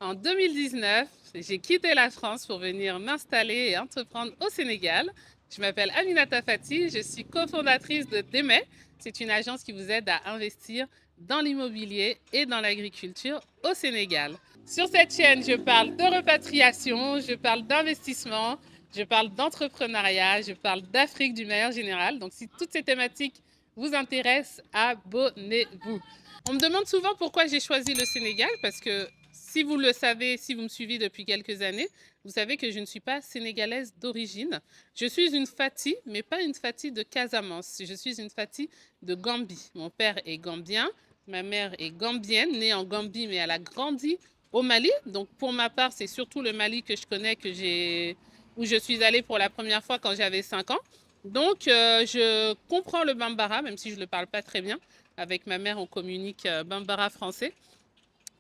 En 2019, j'ai quitté la France pour venir m'installer et entreprendre au Sénégal. Je m'appelle Aminata Fati, je suis cofondatrice de Demet. C'est une agence qui vous aide à investir dans l'immobilier et dans l'agriculture au Sénégal. Sur cette chaîne, je parle de repatriation, je parle d'investissement, je parle d'entrepreneuriat, je parle d'Afrique d'une manière générale. Donc si toutes ces thématiques vous intéressent, abonnez-vous. On me demande souvent pourquoi j'ai choisi le Sénégal, parce que si vous le savez, si vous me suivez depuis quelques années, vous savez que je ne suis pas sénégalaise d'origine. Je suis une Fati, mais pas une Fati de Casamance. Je suis une Fati de Gambie. Mon père est gambien, ma mère est gambienne, née en Gambie, mais elle a grandi au Mali. Donc pour ma part, c'est surtout le Mali que je connais, où je suis allée pour la première fois quand j'avais 5 ans. Donc je comprends le Bambara, même si je ne le parle pas très bien. Avec ma mère, on communique Bambara français.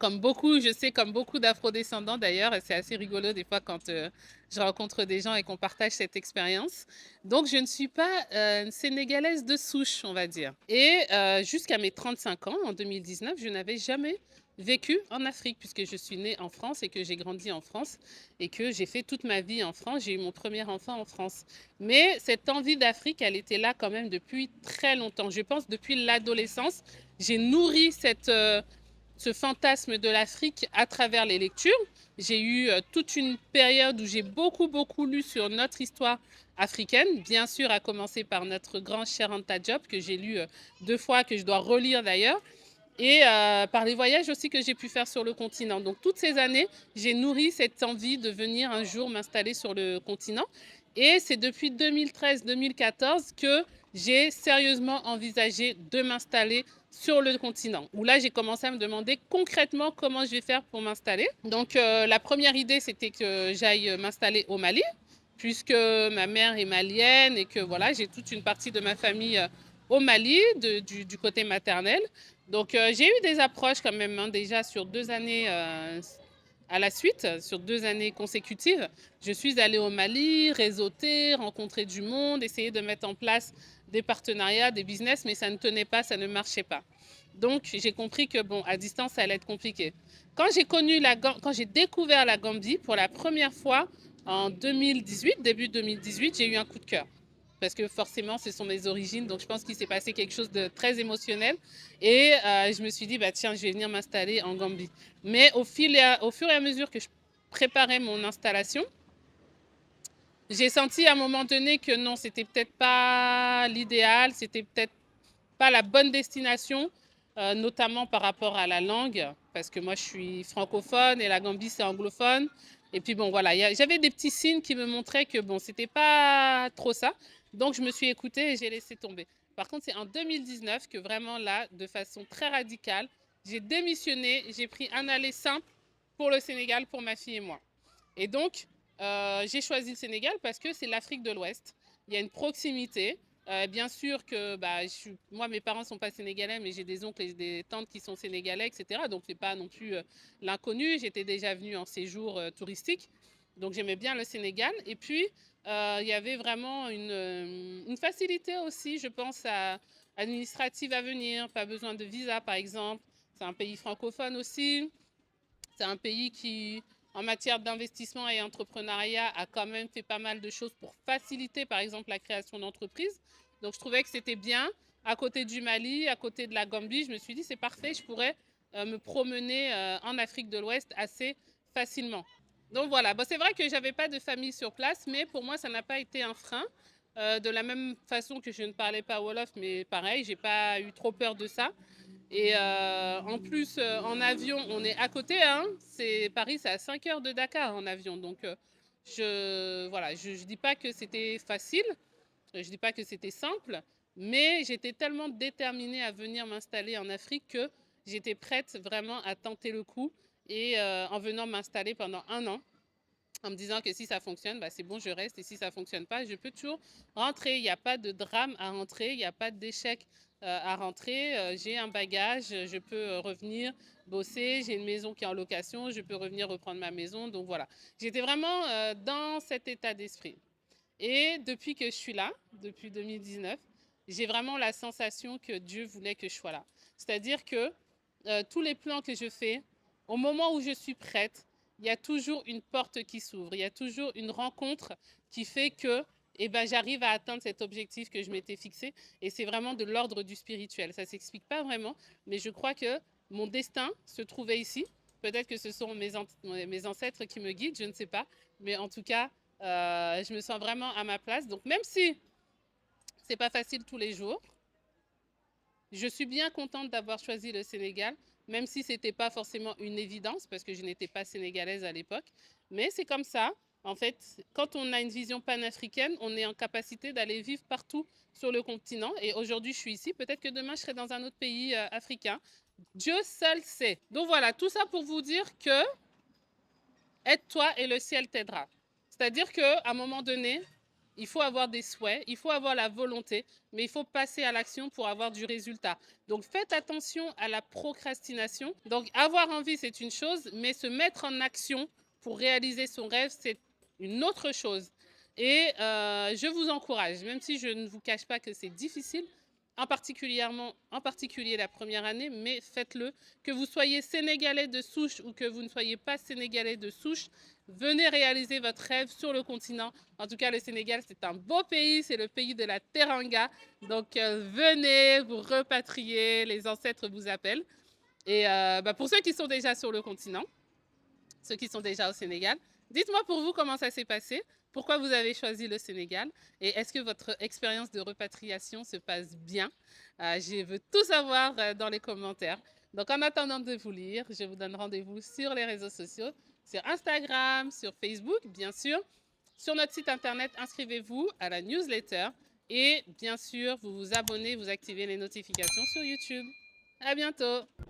Comme beaucoup d'afro-descendants d'ailleurs, et c'est assez rigolo des fois quand je rencontre des gens et qu'on partage cette expérience. Donc, je ne suis pas une sénégalaise de souche, on va dire. Et jusqu'à mes 35 ans, en 2019, je n'avais jamais vécu en Afrique, puisque je suis née en France et que j'ai grandi en France et que j'ai fait toute ma vie en France. J'ai eu mon premier enfant en France. Mais cette envie d'Afrique, elle était là quand même depuis très longtemps. Je pense depuis l'adolescence, j'ai nourri ce fantasme de l'Afrique à travers les lectures. J'ai eu toute une période où j'ai beaucoup lu sur notre histoire africaine, bien sûr à commencer par notre grand cher Anta Diop, que j'ai lu 2 fois, que je dois relire d'ailleurs, et par les voyages aussi que j'ai pu faire sur le continent. Donc toutes ces années, j'ai nourri cette envie de venir un jour m'installer sur le continent. Et c'est depuis 2013-2014 que j'ai sérieusement envisagé de m'installer sur le continent, où là j'ai commencé à me demander concrètement comment je vais faire pour m'installer. Donc la première idée, c'était que j'aille m'installer au Mali, puisque ma mère est malienne et que voilà, j'ai toute une partie de ma famille au Mali, du côté maternel. Donc j'ai eu des approches quand même, hein, déjà sur 2 années à la suite, sur 2 années consécutives. Je suis allée au Mali, réseauter, rencontrer du monde, essayer de mettre en place des partenariats, des business, mais ça ne tenait pas, ça ne marchait pas. Donc j'ai compris que bon, à distance, ça allait être compliqué. Quand j'ai découvert la Gambie pour la première fois en 2018, début 2018, j'ai eu un coup de cœur. Parce que forcément, ce sont mes origines, donc je pense qu'il s'est passé quelque chose de très émotionnel. Et je me suis dit, bah, tiens, je vais venir m'installer en Gambie. Mais au fur et à mesure que je préparais mon installation, j'ai senti à un moment donné que non, c'était peut-être pas l'idéal, c'était peut-être pas la bonne destination, notamment par rapport à la langue, parce que moi je suis francophone et la Gambie c'est anglophone. Et puis bon, voilà, j'avais des petits signes qui me montraient que bon, c'était pas trop ça. Donc je me suis écoutée et j'ai laissé tomber. Par contre, c'est en 2019 que vraiment là, de façon très radicale, j'ai démissionné, j'ai pris un aller simple pour le Sénégal, pour ma fille et moi. Et donc, j'ai choisi le Sénégal parce que c'est l'Afrique de l'Ouest. Il y a une proximité. Bien sûr que bah, moi, mes parents ne sont pas sénégalais, mais j'ai des oncles et des tantes qui sont sénégalais, etc. Donc, ce n'est pas non plus l'inconnu. J'étais déjà venue en séjour touristique. Donc, j'aimais bien le Sénégal. Et puis, il y avait vraiment une facilité aussi, je pense, administrative à venir. Pas besoin de visa, par exemple. C'est un pays francophone aussi. C'est un pays qui, en matière d'investissement et entrepreneuriat, a quand même fait pas mal de choses pour faciliter, par exemple, la création d'entreprises. Donc, je trouvais que c'était bien. À côté du Mali, à côté de la Gambie, je me suis dit, c'est parfait, je pourrais me promener en Afrique de l'Ouest assez facilement. Donc voilà, bon, c'est vrai que je n'avais pas de famille sur place, mais pour moi, ça n'a pas été un frein. De la même façon que je ne parlais pas Wolof, mais pareil, j'ai pas eu trop peur de ça. Et en plus, en avion, on est à côté. Hein. Paris, c'est à 5 heures de Dakar en avion. Donc, voilà, je ne dis pas que c'était facile, je ne dis pas que c'était simple, mais j'étais tellement déterminée à venir m'installer en Afrique que j'étais prête vraiment à tenter le coup et en venant m'installer pendant un an en me disant que si ça fonctionne, bah c'est bon, je reste. Et si ça ne fonctionne pas, je peux toujours rentrer. Il n'y a pas de drame à rentrer, il n'y a pas d'échec à rentrer. J'ai un bagage, je peux revenir bosser. J'ai une maison qui est en location, je peux revenir reprendre ma maison. Donc voilà, j'étais vraiment dans cet état d'esprit. Et depuis que je suis là, depuis 2019, j'ai vraiment la sensation que Dieu voulait que je sois là. C'est-à-dire que tous les plans que je fais, au moment où je suis prête, il y a toujours une porte qui s'ouvre, il y a toujours une rencontre qui fait que j'arrive à atteindre cet objectif que je m'étais fixé. Et c'est vraiment de l'ordre du spirituel. Ça ne s'explique pas vraiment, mais je crois que mon destin se trouvait ici. Peut-être que ce sont mes ancêtres qui me guident, je ne sais pas. Mais en tout cas, je me sens vraiment à ma place. Donc même si ce n'est pas facile tous les jours, je suis bien contente d'avoir choisi le Sénégal, même si ce n'était pas forcément une évidence, parce que je n'étais pas sénégalaise à l'époque. Mais c'est comme ça. En fait, quand on a une vision panafricaine, on est en capacité d'aller vivre partout sur le continent. Et aujourd'hui, je suis ici. Peut-être que demain, je serai dans un autre pays africain. Dieu seul sait. Donc voilà, tout ça pour vous dire que aide-toi et le ciel t'aidera. C'est-à-dire qu'à un moment donné, il faut avoir des souhaits, il faut avoir la volonté, mais il faut passer à l'action pour avoir du résultat. Donc faites attention à la procrastination. Donc avoir envie, c'est une chose, mais se mettre en action pour réaliser son rêve, c'est une autre chose. Et je vous encourage, même si je ne vous cache pas que c'est difficile, en particulier la première année, mais faites-le. Que vous soyez sénégalais de souche ou que vous ne soyez pas sénégalais de souche, venez réaliser votre rêve sur le continent. En tout cas, le Sénégal, c'est un beau pays, c'est le pays de la Teranga. Donc, venez vous repatrier, les ancêtres vous appellent. Et pour ceux qui sont déjà sur le continent, ceux qui sont déjà au Sénégal, dites-moi pour vous comment ça s'est passé, pourquoi vous avez choisi le Sénégal et est-ce que votre expérience de repatriation se passe bien. Je veux tout savoir dans les commentaires. Donc en attendant de vous lire, je vous donne rendez-vous sur les réseaux sociaux, sur Instagram, sur Facebook, bien sûr. Sur notre site internet, inscrivez-vous à la newsletter et bien sûr, vous vous abonnez, vous activez les notifications sur YouTube. À bientôt!